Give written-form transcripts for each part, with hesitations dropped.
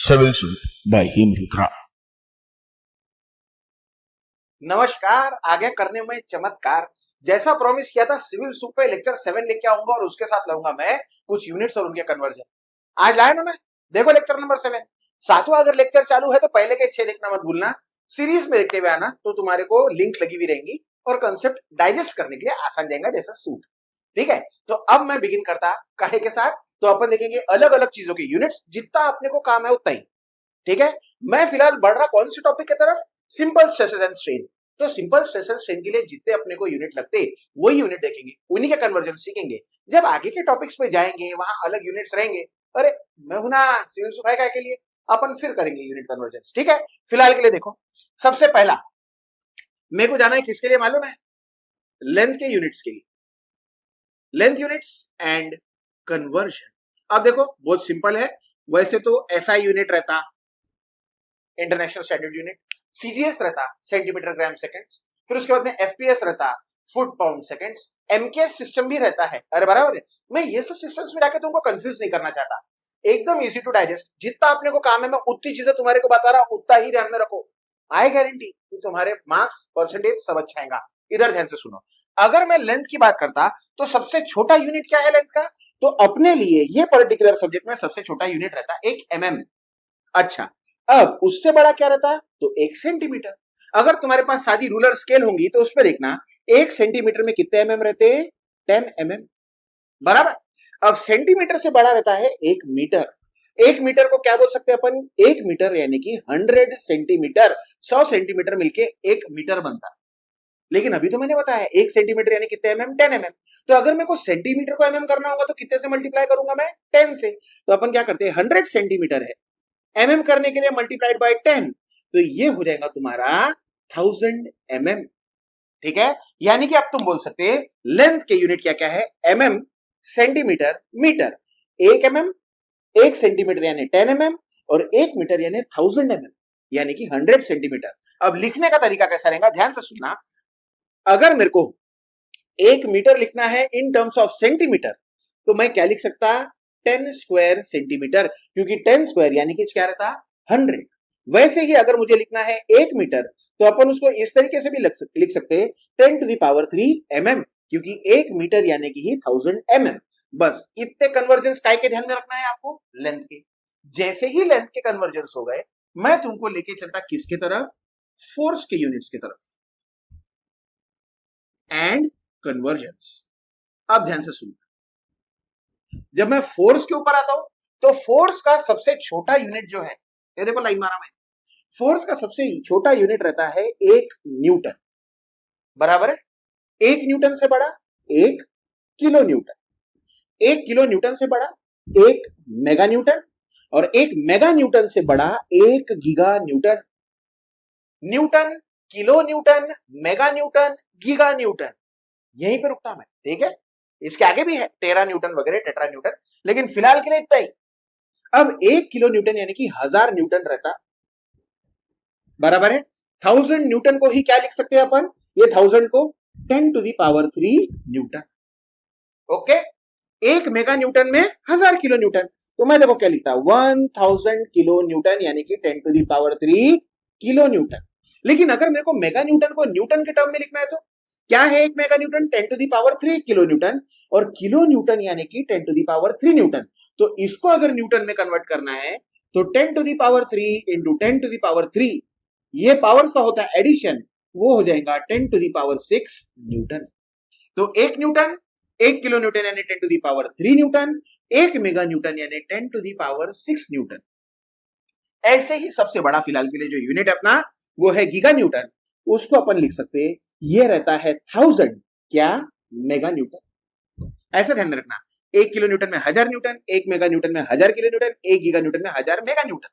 Civil Suit by Himrutra. नमस्कार। आगे करने में चमत्कार। जैसा प्रॉमिस किया था सिविल सूट पे लेक्चर 7 लेके आऊंगा और उसके साथ लाऊंगा मैं कुछ यूनिट्स और उनके कन्वर्जन। आज लाया ना मैं। देखो लेक्चर नंबर 7 सातवां अगर लेक्चर चालू है तो पहले के 6 देखना मत भूलना। सीरीज में देखते हुए आना तो तुम्हारे को लिंक लगी हुई रहेंगी और कंसेप्ट डाइजेस्ट करने के लिए आसान जाएगा जैसा सूट। ठीक है, तो अब मैं बिगिन करता काहे के साथ। तो अपन देखेंगे अलग अलग चीजों के यूनिट्स, जितना अपने को काम है उतना ही। ठीक है, मैं फिलहाल बढ़ रहा कौन सी टॉपिक की तरफ, सिंपल स्ट्रेसेस एंड स्ट्रेन। तो सिंपल स्ट्रेस एंड स्ट्रेन के लिए जितने अपने को यूनिट लगते वही यूनिट देखेंगे, उन्हीं के कन्वर्जन सीखेंगे। जब आगे के टॉपिक्स पे जाएंगे वहां अलग यूनिट्स रहेंगे। अरे मैं हूं ना सिविल सुखाए का के लिए, अपन फिर करेंगे यूनिट कन्वर्जन। ठीक है, फिलहाल के लिए देखो, सबसे पहला मेरे को जाना है किसके लिए मालूम है, लेंथ के यूनिट्स के लिए, लेंथ यूनिट्स एंड कन्वर्जन। अब देखो बहुत सिंपल है। वैसे तो एसआई यूनिट रहता, इंटरनेशनल स्टैंडर्ड यूनिट, सीजीएस रहता सेंटीमीटर ग्राम सेकंड्स, फिर उसके बाद में एफपीएस रहता foot pound seconds, MKS system भी रहता है। अरे बराबर है, मैं ये सब सिस्टम्स में जाके तुमको कंफ्यूज नहीं करना चाहता, एकदम इजी टू डाइजेस्ट। जितना अपने को काम है मैं उतनी चीजें तुम्हारे को बता रहा हूं, उतना ही ध्यान में रखो। आई गारंटी कि तुम्हारे मार्क्स परसेंटेज सब अच्छा आएगा। इधर ध्यान से सुनो। अगर मैं लेंथ की बात करता तो सबसे छोटा यूनिट क्या है लेंथ का, तो अपने लिए ये पर्टिकुलर सब्जेक्ट में सबसे छोटा यूनिट रहता है 1 mm। अच्छा, अब उससे बड़ा क्या रहता है, तो 1 सेंटीमीटर। अगर तुम्हारे पास सादी रूलर स्केल होंगी तो उस पर देखना 1 सेंटीमीटर में कितने mm रहते हैं, 10 mm। बराबर। अब सेंटीमीटर से बड़ा रहता है 1 मीटर। 1 मीटर को क्या बोल सकते हैं अपन, 1 मीटर यानी कि 100 सेंटीमीटर। 100 सेंटीमीटर मिलके 1 मीटर बनता। लेकिन अभी तो मैंने बताया 1 सेंटीमीटर यानी कितने mm, 10 mm। तो अगर मेरे को सेंटीमीटर को mm करना होगा तो कितने से मल्टीप्लाई करूंगा मैं, 10 से। तो अपन क्या करते हैं, 100 सेंटीमीटर है, mm करने के लिए मल्टीप्लाइड बाय 10, तो ये हो जाएगा तुम्हारा 1000 mm। ठीक है, यानी कि अब तुम बोल सकते हैं लेंथ के यूनिट क्या क्या है, mm, centimetre, metre. 1 mm 1 centimetre यानी 10 mm और 1 मीटर यानी 1000 mm यानी कि 100 सेंटीमीटर। अब लिखने का तरीका कैसा रहेगा, ध्यान से सुनना। अगर मेरे को 1 मीटर लिखना है इन टर्म्स ऑफ सेंटीमीटर तो मैं क्या लिख सकता, 10 स्क्वायर सेंटीमीटर, क्योंकि 10 स्क्वायर यानी कि क्या रहता, 100। वैसे ही अगर मुझे लिखना है 1 मीटर तो अपन उसको इस तरीके से भी लिख सकते हैं 10 टू द पावर 3 mm, क्योंकि 1 मीटर यानी कि 1000 mm। बस इतने कन्वर्जेंस काय के ध्यान में रखना है आपको, लेंथ के। जैसे ही लेंथ के कन्वर्जेंस हो गए मैं तुमको लेके चलता किसके तरफ, फोर्स के यूनिट्स की तरफ एंड कन्वर्जेंस। अब ध्यान से सुनना, जब मैं फोर्स के ऊपर आता हूं तो फोर्स का सबसे छोटा यूनिट जो है, ये देखो लाइन मारा मैं, फोर्स का सबसे छोटा यूनिट रहता है 1 न्यूटन। बराबर है, 1 न्यूटन से बड़ा 1 किलो न्यूटन, 1 किलो न्यूटन से बड़ा 1 मेगा न्यूटन और 1 मेगा न्यूटन से बड़ा 1 giga Newton. Newton, kilo Newton, mega Newton, giga Newton, यहीं पे रुकता मैं। ठीक है, इसके आगे भी है टेरा न्यूटन वगैरह, टेट्रा न्यूटन, लेकिन फिलहाल के लिए इतना ही। अब 1 किलो न्यूटन यानी कि 1000 न्यूटन रहता। बराबर है, 1000 न्यूटन को ही क्या लिख सकते हैं अपन, ये 1000 को 10 to the power 3 newton. Okay, 1 mega newton में 1000 किलो न्यूटन, तो मैं देखो क्या लिखता, 1000 किलो न्यूटन यानी कि 10 to the power 3 kilo newton. लेकिन अगर मेरे को मेगा न्यूटन को न्यूटन के टर्म में लिखना है तो क्या है, 1 mega newton 10 to the power 3 kilo newton और किलो न्यूटन यानी कि 10 टू द पावर 3 न्यूटन। तो इसको अगर न्यूटन में कन्वर्ट करना है तो 10 to the power 3 into 10 to the power 3, ये पावर्स का होता है एडिशन, वो हो जाएगा 10 टू द पावर 6 न्यूटन। तो 1 न्यूटन 1 किलो न्यूटन यानी 10 to the power 3 newton, 1 mega newton यानी 10 टू द पावर 6 न्यूटन। ऐसे ही सबसे बड़ा फिलहाल के लिए जो यूनिट है अपना वो है गीगा न्यूटन, उसको अपन लिख सकते हैं, ये रहता है 1000 क्या, मेगा न्यूटन। ऐसा ध्यान में रखना, 1 किलो न्यूटन में 1000 न्यूटन, 1 मेगा न्यूटन में 1000 किलो न्यूटन, 1 गीगा न्यूटन में 1000 मेगा न्यूटन।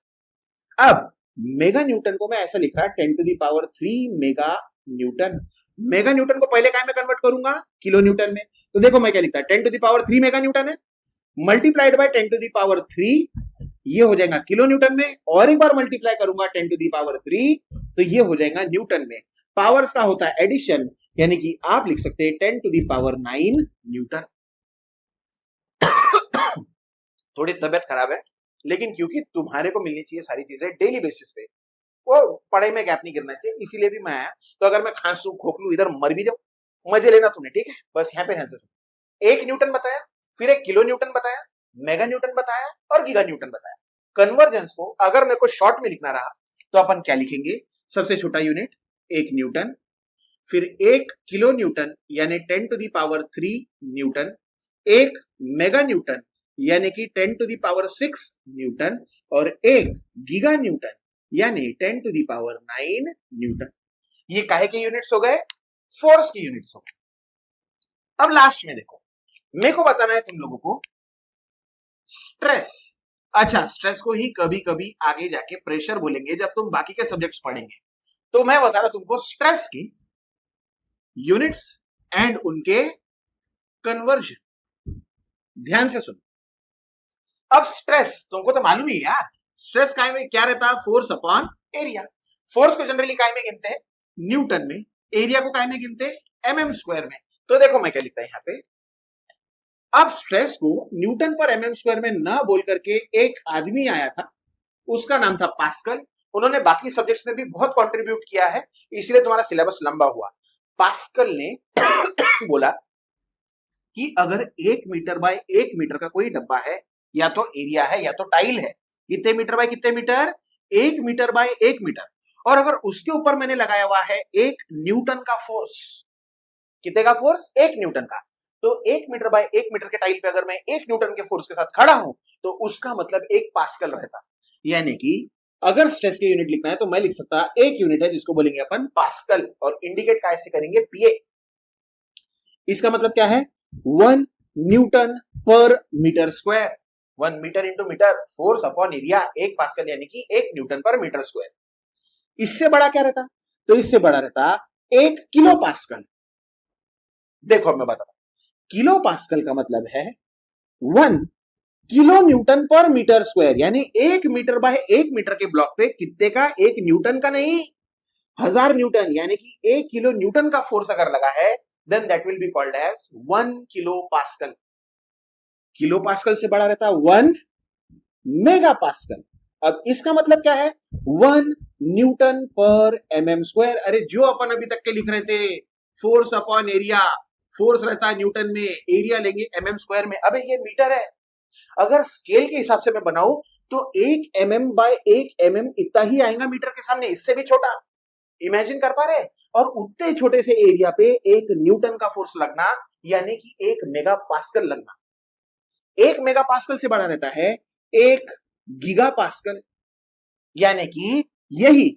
अब मेगा न्यूटन को मैं ऐसा लिख रहा 10 to the power 3 mega newton. Mega newton को पहले काय में कन्वर्ट करूंगा, किलो न्यूटन में। तो देखो मैं क्या लिखता, 10 to the power 3 mega newton है multiplied by 10 to the power 3, ये हो जाएगा किलो न्यूटन में, और एक बार मल्टीप्लाई करूंगा 10 टू द पावर 3 तो ये हो जाएगा न्यूटन में। पावर्स का होता है एडिशन, यानी कि आप लिख सकते हैं 10 टू द पावर 9 न्यूटन। थोड़ी तबियत खराब है लेकिन क्योंकि तुम्हारे को मिलनी चाहिए सारी चीजें डेली बेसिस पे, वो पढ़ाई में गैप नहीं गिरना चाहिए, इसीलिए भी मैं आया। तो अगर मैं खांसू खोखलू इधर मर भी जाऊं, मजे लेना तूने, ठीक है? बस यहाँ पे ध्यान से सुन। 1 न्यूटन बताया, फिर 1 किलो न्यूटन बताया, मेगा न्यूटन बताया और गीगा न्यूटन बताया। कन्वर्जेंस को अगर मेरे को शॉर्ट में लिखना रहा तो अपन क्या लिखेंगे? सबसे छोटा यूनिट 1 न्यूटन, फिर 1 किलो न्यूटन यानी 10 to the power 3 newton, 1 mega newton यानी कि 10 टू दी पावर 6 न्यूटन, और 1 गीगा न्यूटन यानी 10 टू दी पावर 9 न्यूटन। ये काहे के यूनिट्स हो गए? फोर्स के यूनिट्स हो गए। अब लास्ट में देखो, मेरे को बताना है तुम लोगों को स्ट्रेस। अच्छा, स्ट्रेस को ही कभी कभी आगे जाके प्रेशर बोलेंगे जब तुम बाकी के सब्जेक्ट्स पढ़ेंगे। तो मैं बता रहा तुमको स्ट्रेस की यूनिट्स एंड उनके कन्वर्जन। ध्यान से सुनो। अब स्ट्रेस तुमको तो मालूम ही यार, स्ट्रेस काय में क्या रहता है? Force upon area. फोर्स को जनरली काय में गिनते हैं? न्यूटन में। एरिया को काय में गिनते हैं? एमएम स्क्वायर में। तो देखो मैं क्या लिखता है यहाँ पे। अब स्ट्रेस को न्यूटन पर एमएम स्क्वायर में ना बोल करके एक आदमी आया था, उसका नाम था पास्कल। उन्होंने बाकी सब्जेक्ट्स में भी बहुत कंट्रीब्यूट किया है, इसलिए तुम्हारा सिलेबस लंबा हुआ। पास्कल ने बोला कि अगर 1 मीटर बाय 1 मीटर का कोई डब्बा है, या तो एरिया है या तो टाइल है, कितने मीटर बाय कितने मीटर? 1 मीटर बाय 1 मीटर, और अगर उसके ऊपर मैंने लगाया हुआ है 1 न्यूटन का फोर्स। कितने का फोर्स? 1 न्यूटन का। तो 1 मीटर बाय 1 मीटर के टाइल पे अगर मैं 1 न्यूटन के फोर्स के साथ खड़ा हूं तो उसका मतलब 1 पास्कल रहता। यानी कि अगर स्ट्रेस के यूनिट लिखना है तो मैं लिख सकता एक यूनिट है जिसको बोलेंगे अपन पास्कल, और इंडिकेट कैसे करेंगे? पीए। इसका मतलब क्या है? 1 न्यूटन पर metre square. 1 metre into metre, force upon area, 1 pascal यानी कि 1 न्यूटन पर मीटर स्क्वायर। इससे बड़ा क्या रहता? तो इससे बड़ा रहता 1 किलो पास्कल। देखो अब मैं बताता हूं, किलो पास्कल का मतलब है 1 किलो न्यूटन पर मीटर स्क्वायर, यानी 1 मीटर बाय 1 मीटर के ब्लॉक पे कितने का? 1 न्यूटन का नहीं, 1000 न्यूटन, यानी कि 1 किलो न्यूटन का फोर्स अगर लगा है then that will be called as 1 kilo pascal. Kilo pascal से बड़ा रहता 1 मेगा पास्कल। अब इसका मतलब क्या है? 1 न्यूटन पर एमएम स्क्वायर। अरे जो अपन अभी तक के लिख रहे थे, फोर्स अपॉन एरिया, फोर्स रहता है न्यूटन में, एरिया लेंगे एमएम स्क्वायर में। अबे ये मीटर है, अगर स्केल के हिसाब से मैं बनाऊं तो 1 mm बाय 1 mm इतना ही आएगा मीटर के सामने, इससे भी छोटा। इमेजिन कर पा रहे? और उतने छोटे से एरिया पे 1 न्यूटन का फोर्स लगना, यानी कि 1 मेगा पास्कल लगना। 1 मेगा पास्कल से बड़ा रहता है 1 गीगा पास्कल, यानी कि यही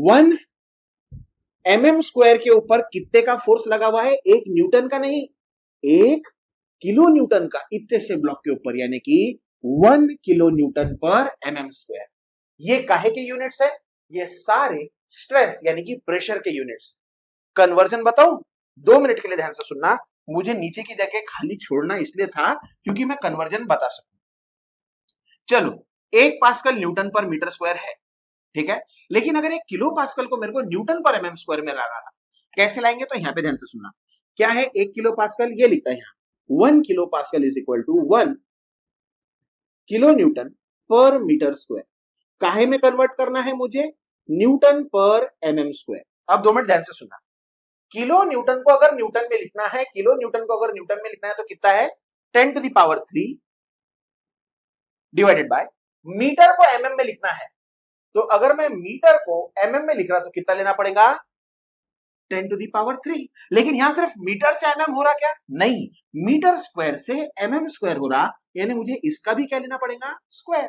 1 mm स्क्वायर के ऊपर कितने का फोर्स लगा हुआ है? 1 न्यूटन का नहीं, 1 किलो न्यूटन का, इतने से ब्लॉक के ऊपर, यानी कि 1 kilo newton per MM square. ये काहे के यूनिट्स है? ये सारे स्ट्रेस यानी कि प्रेशर के यूनिट्स। कन्वर्जन बताऊं? 2 मिनट के लिए ध्यान से सुनना, मुझे नीचे की जगह खाली छोड़ना इसलिए था क्योंकि मैं कन्वर्जन बता सकूं। चलो, 1 पास्कल न्यूटन पर मीटर स्क्वायर है, ठीक है, लेकिन अगर 1 किलो पास्कल को मेरे को न्यूटन पर एमएम स्क्वायर में लगाना, कैसे लाएंगे? तो यहां पे ध्यान से सुनना। क्या है 1 किलो पास्कल? ये लिखता है यहां 1 kilo pascal is equal to 1 kilo newton पर मीटर स्क्वायर। काहे में कन्वर्ट करना है मुझे? Newton per MM square. अब 2 मिनट ध्यान से सुनना। किलो न्यूटन को अगर न्यूटन में लिखना है, किलो न्यूटन को अगर न्यूटन में लिखना है तो कितना है? 10 to the power 3 divided by, metre को एमएम में लिखना है तो अगर मैं मीटर को एमएम में लिख रहा तो कितना लेना पड़ेगा? 10 टू दी पावर 3। लेकिन यहां सिर्फ मीटर से एमएम हो रहा क्या? नहीं, मीटर स्क्वायर से एमएम स्क्वायर हो रहा, यानी मुझे इसका भी क्या लेना पड़ेगा? स्क्वायर।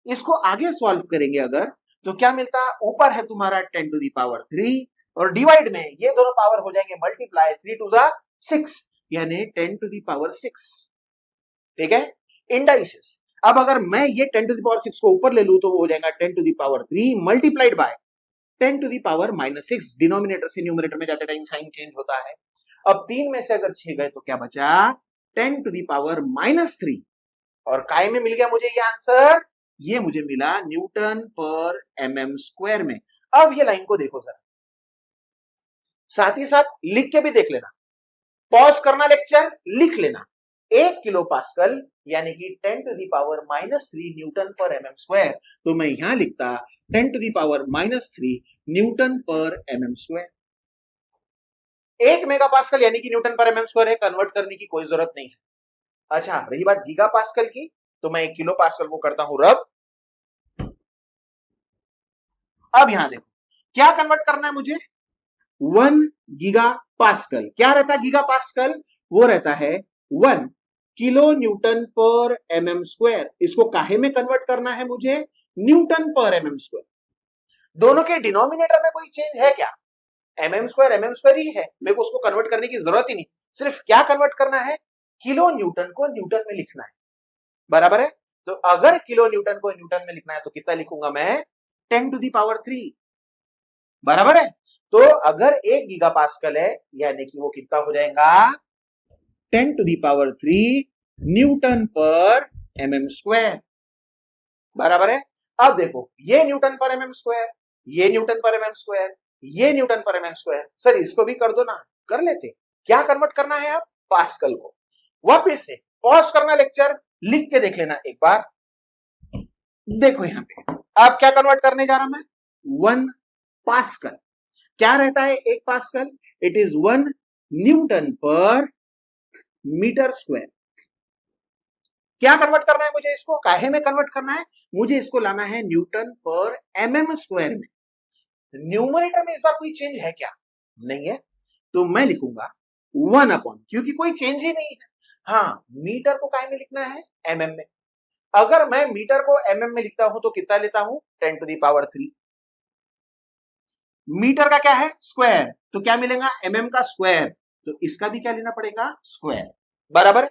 इसको आगे सॉल्व करेंगे अगर तो क्या मिलता? ऊपर है तुम्हारा 10 टू दी पावर 3 और डिवाइड में ये दोनों पावर हो जाएंगे मल्टीप्लाई, 3 टू जा 6, यानी 10 टू दी पावर 6। ठीक है, इंडाइसिस। अब अगर मैं ये 10 टू दी पावर 6 को ऊपर ले लूं तो वो हो जाएगा 10 to the power 3 multiplied by 10 to the power -6। Denominator से न्यूमरेटर में जाते टाइम साइन चेंज होता है। अब 3 में से अगर 6 गए तो क्या बचा? 10 टू दी पावर -3। और काय में मिल गया मुझे ये आंसर? ये मुझे मिला न्यूटन पर एमएम स्क्वायर में। अब ये लाइन को देखो जरा, साथ ही साथ लिख के भी देख लेना, पॉज करना लेक्चर, लिख लेना। 1 किलो पास्कल यानी कि 10 to the power -3 newton per MM square. तो मैं यहां लिखता 10 to the power -3 newton per MM square. 1 mega pascal यानी कि न्यूटन पर एमएम स्क्वायर है, कन्वर्ट करने की कोई जरूरत नहीं है। अच्छा, रही बात गीगा पास्कल की, तो मैं 1 किलो पास्कल को करता हूं रब। अब यहां देखो क्या कन्वर्ट करना है मुझे, 1 गीगा पास्कल। क्या रहता है गीगा पास्कल, वो रहता है 1 kilo newton per MM square. इसको काहे में कन्वर्ट करना है मुझे, न्यूटन पर एमएम स्क्वायर। दोनों के डिनोमिनेटर में कोई चेंज है क्या, एमएम स्क्वायर ही है, मेरे को उसको कन्वर्ट करने की जरूरत ही नहीं। सिर्फ क्या कन्वर्ट करना है, किलो न्यूटन को न्यूटन में लिखना है, बराबर है। तो अगर किलो न्यूटन को न्यूटन में लिखना है तो कितना लिखूंगा मैं, 10 टू दी पावर 3, बराबर है। तो अगर 1 गीगा पास्कल है यानी कि वो कितना हो जाएगा, 10 to the power 3 newton per MM square, बराबर है। अब देखो ये न्यूटन पर एमएम स्क्वायर, ये न्यूटन पर एमएम स्क्वायर, ये Newton per MM square. Sir इसको भी कर दो ना, कर लेते। क्या कन्वर्ट करना है आप, पास्कल को। वापस से पॉज करना लेक्चर, लिख के देख लेना एक बार। देखो यहां पे अब क्या कन्वर्ट करने जा रहा मैं, 1 पास्कल। क्या रहता है 1 पास्कल, इट इज 1 न्यूटन पर मीटर स्क्वायर। क्या कन्वर्ट करना है मुझे, इसको काहे में कन्वर्ट करना है, मुझे इसको लाना है न्यूटन पर एमएम स्क्वायर में। न्यूमरेटर में इस बार कोई चेंज है क्या, नहीं है, तो मैं लिखूंगा 1 अपॉन, क्योंकि कोई चेंज ही नहीं है। हाँ, मीटर को काहे में लिखना है, एमएम में। अगर मैं मीटर को एमएम में लिखता हूं तो कितना लेता हूं, 10 टू दी पावर 3। मीटर का क्या है, स्क्वायर, तो क्या मिलेगा, एमएम का स्क्वायर, तो इसका भी क्या लेना पड़ेगा, स्क्वायर, बराबर।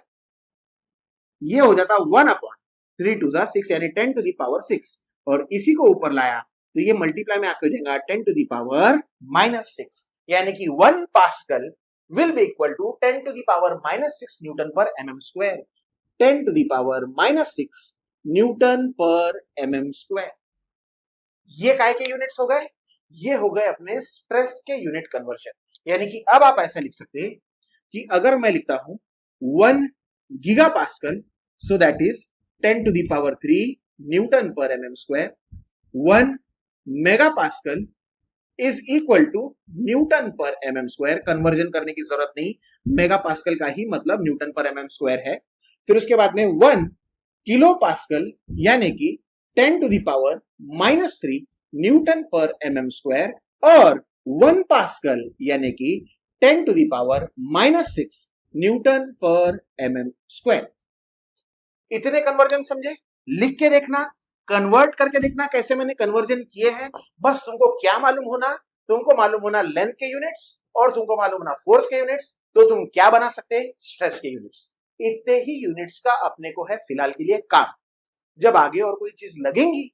ये हो जाता 1 अपॉन 3 टू 6 यानी 10 टू दी पावर 6, और इसी को ऊपर लाया तो ये मल्टीप्लाई में आके हो जाएगा 10 टू दी पावर -6, यानी कि 1 pascal will be equal to 10 to the power -6 newton per MM square. 10 to the power -6 newton per MM square. ये काय के यूनिट्स हो गए, ये हो गए अपने स्ट्रेस के यूनिट कन्वर्जन। यानी कि अब आप ऐसा लिख सकते हैं कि अगर मैं लिखता हूं 1 giga pascal, so that is 10 to the power 3 newton per MM square. 1 mega pascal is equal to newton per MM square. Conversion करने की जरूरत नहीं, मेगा पास्कल का ही मतलब न्यूटन पर एमएम स्क्वायर है। फिर उसके बाद में 1 किलो पास्कल यानी कि 10 to the power -3 newton per MM square, और 1 पास्कल यानी कि 10 to the power -6 newton per MM square. इतने कन्वर्जन समझे, लिख के देखना, कन्वर्ट करके देखना कैसे मैंने कन्वर्जन किए हैं। बस तुमको क्या मालूम होना, तुमको मालूम होना लेंथ के यूनिट्स, और तुमको मालूम होना फोर्स के यूनिट्स, तो तुम क्या बना सकते हैं, स्ट्रेस के यूनिट्स। इतने ही यूनिट्स का अपने को है फिलहाल के लिए काम। जब आगे और कोई चीज लगेंगी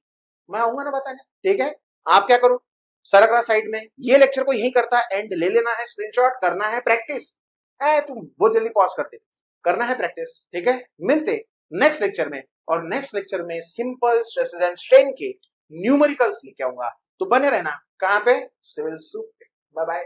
मैं आऊंगा ना बताने, ठीक है। आप क्या करो, सरकरा साइड में, ये लेक्चर को यही करता है, एंड ले लेना है स्क्रीनशॉट, करना है प्रैक्टिस। तुम बहुत जल्दी पॉज करते, करना है प्रैक्टिस, ठीक है। मिलते नेक्स्ट लेक्चर में, और नेक्स्ट लेक्चर में सिंपल स्ट्रेसेस एंड स्ट्रेन के न्यूमेरिकल्स लेके आऊंगा। तो बने रहना, कहां पे, सिविल सूप पे। Bye bye.